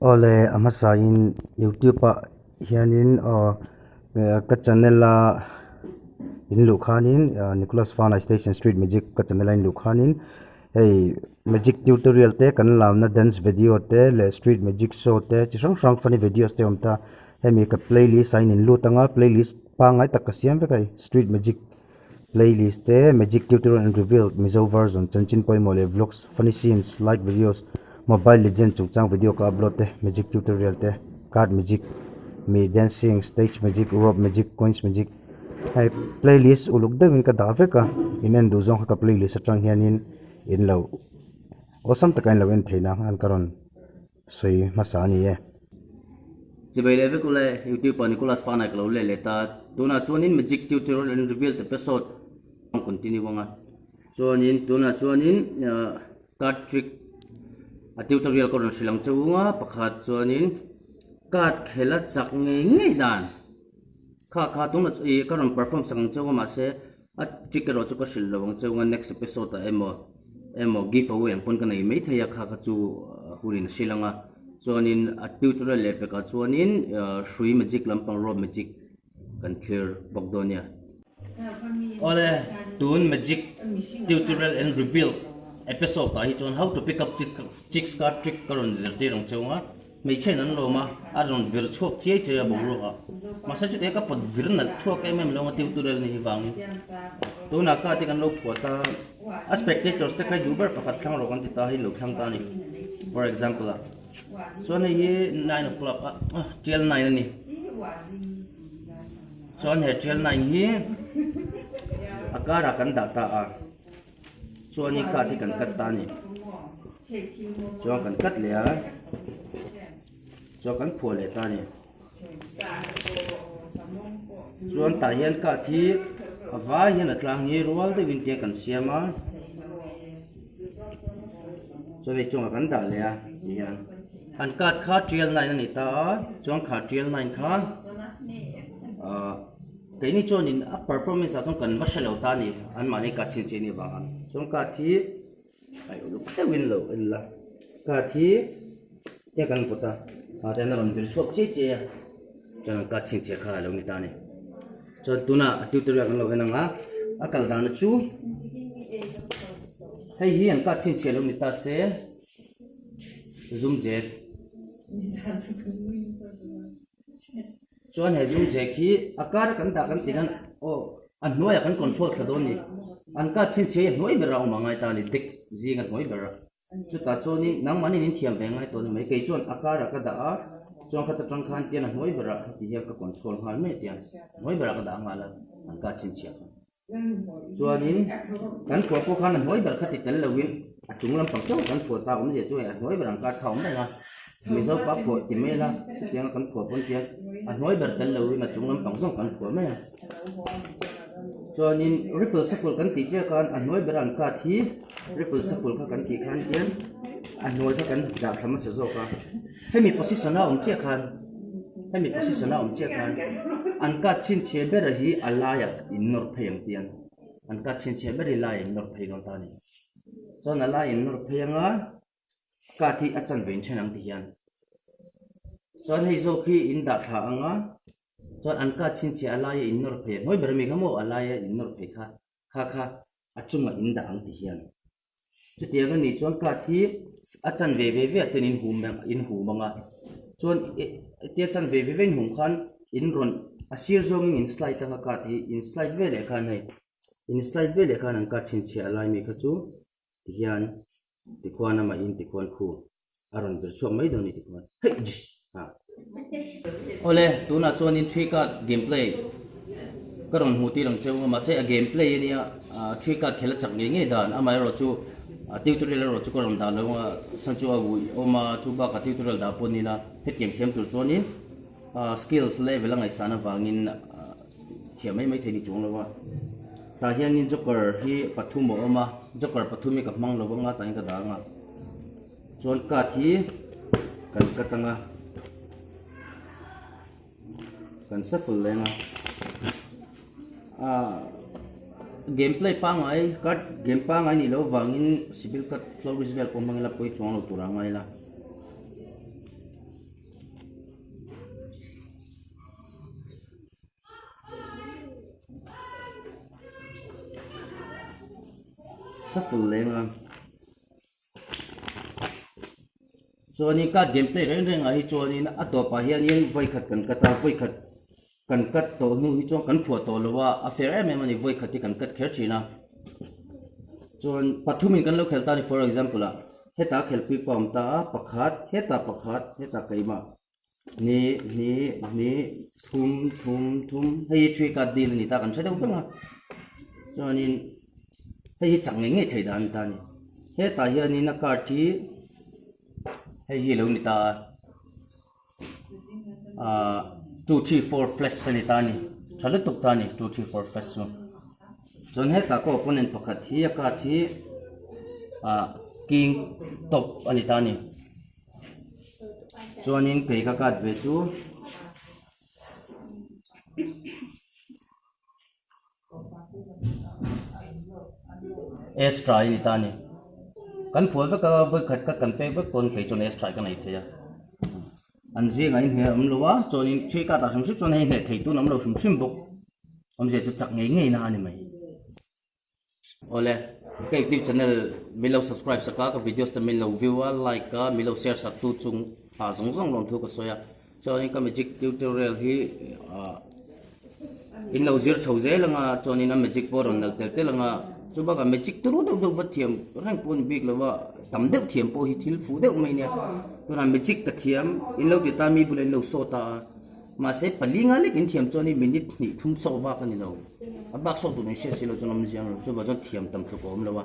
Ole amasain YouTube hianin ka channel la in lukhanin Nicolas Fanai Station Street Magic ka channel in lukhanin hey magic tutorial te kan lamna dance video te le street magic show te chi sang sang funny videos te omta he mi ka playlist sign in lutanga playlist pa ngai tak ka siam ve kai street magic playlist te magic tutorial and reveal mizo version chanchin poi mole vlogs funny scenes like videos mobile legend chungchang video ka upload te magic tutorial te card magic me dancing stage magic rope magic coins magic hai playlist uluk de win ka da ve ka inen du zong ka playlist atang hianin in lo osam takai lo en theina an karon soi masani ye Jibai level ko le YouTube pa Nicolas Fanai ko le leta tuna chuanin magic tutorial and reveal episode continue wanga chuanin tuna chuanin card trick a tutorial ko ron silang chunga pakhat chuanin card khela chak ngei dan kha tuna e karon perform sang chunga ma se a trick ro chu ko sil lawang chunga next episode ta emo giveaway ang pon kanai mai thaya kha chu hurin silanga chuanin a tutorial le pe ka chuanin shui magic lampang rob magic kan clear bogdonia ole tun magic tutorial and reveal episode ta hi chon how to pick up chicks card trick karon zerti rong chunga mai chen an lo ma aron vir chok che che bo ro ka masa chu te ka pod vir na chok em lo tutorial ni wang tu na ka ti kan lo pota spectators te kai duber pakat thang ro kan ti ta hi lo thang ta ni for example so na ye 9 o'clock till 9 ni so na till 9 hi akara kan data so ni ka ti kan kat ta ni so kan kat le so kan pho le ta ni so ta hian ka thi awa hian atlang hi rual de win te kan siama so ni chung kan da le hian an kat kha trial 9 ani ta chung kha trial 9 kha cái này cho nên performance ở trong cần bắt sẽ lâu ta này anh mà này cả chín chín này vào trong cả thì ai lúc cái win lâu là cả thì cái cần của ta thế nào mình phải chụp chết chết cho nên cả chín chín khá lâu người ta này cho tôi na tutorial kan lâu cái nào akal dan chu hay hiền cả chín chín lâu người ta sẽ zoom jet chuan he zoom je khi akar kan da kan tigan an noya kan control khadon ni an ka chin che noi bera ma ngai ta ni dik zinga noi bera chu ta choni nang mani nin thiam ve ngai to ni mai ke chuan akar ka da chuan kha ta tang khan tian noi bera ti he ka control hal me tian noi bera ka da ngala an ka chin che chuan in kan ko khan noi bera kha ti tel lawin a chung lam pang chau kan pho ta je chu he noi bera ka thaum da nga mizo pa pho ti me la tiang kan pho pon tiang a noi ber tel lo na chung lam pang song kan pho me chuan in riffle shuffle kan ti che kan a noi ber an ka thi riffle shuffle kha kan ti khan tian a noi kha kan da thama se zo ka hemi position na om che khan hemi position na om che khan an ka chin che ber hi alaya in nor pheng tian an ka chin che ber la in nor pheng ta ni chuan ala in nor phenga ka thi achan vein thenang ti hian chuan hei zo khi in da tha anga chuan an ka chin che alaya in nor phe noi ber mi khamo alaya in nor phe kha achunga in da ang ti hian chu tiang ni chuan ka thi achan ve ten in hu manga chuan te chan ve hum khan in ron asir zong in slide ta ka thi in slide ve le khan nei in slide ve le khan an ka chin che alai mi kha chu ti hian ti kwana ma in ti kwan khu aron ber chuak mai do ni ti kwan hey ole tuna chuan in three card gameplay karon huti rang cheu ma se a gameplay ni three card khela chak nge dan amai ro chu tutorial ro chu karon da lo chan chu a wi oma chu ba ka tutorial da pon ni na het kem thiam tur chuan in skills level angai sana wangin thiam mai thei ni chung lo wa ta hian in joker hi pathum oma joker pathumi ka mang lo nga ta in ka da nga chuan ka thi kan katanga kan shuffle lenga gameplay pa ngai card game pa ngai ni lo wangin civil cut flow visual ko mangla poi chong lo tura ngai la successful lenga so ni card gameplay reng ai cho ni atopa hian in voi khat kan kata voi khat kan kat to nu hi chong kan phuat to lowa a fair em mani voi khati kan kat kher thina chon pathumin kan lo khelta ni for example a heta khelpi pam ta pakhat heta kaima ni thum hei three card deal ni ta kan thadau tanga chonin hei changnge nge thei dan ta ni heta hian ni na card thi hei hi lo ni ta 2 3 4 flash sanitani chale tuktani 2 3 4 flash so jon heta ko opponent pakhat hi ka thi king top anitani jonin pe ka kat ve chu extra anitani kan phoi va ka voi khat ka kan pe va kon pe chon extra ka nai theya an ji ngai he am lowa chonin thi ka ta sam sip chon he thei tu nam lo sum sim bok am je chu chak ngei na ni mai ole cái YouTube channel mình lâu subscribe sa ka video sa mình lâu view like ka mình lâu share sa tu chung zong zong long thu ka soya cho nên cái magic tutorial hi in lâu zir chau ze langa cho nên am magic por on tel tel langa chu ba ka magic tu do wat thiam rang pon big lawa tam deuh thiam po hi thil fu deuh mai ne tu na magic ka thiam in lâu ti ta mi bulen lâu so ta mà sẽ pali nga le kin thiam cho ni minute ni thum so ba ka ni lo abak so tu ni she silo cho nam jiang cho ba cho thiam tam thu ko om lawa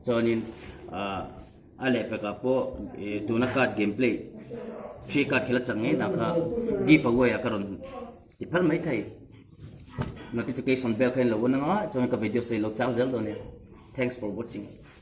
cho nên ale pe ka po tu na card gameplay three card khela change na ka giveaway akaron ipal mai thai notification bell khain lo na nga cho ka videos te lo charge do ne thanks for watching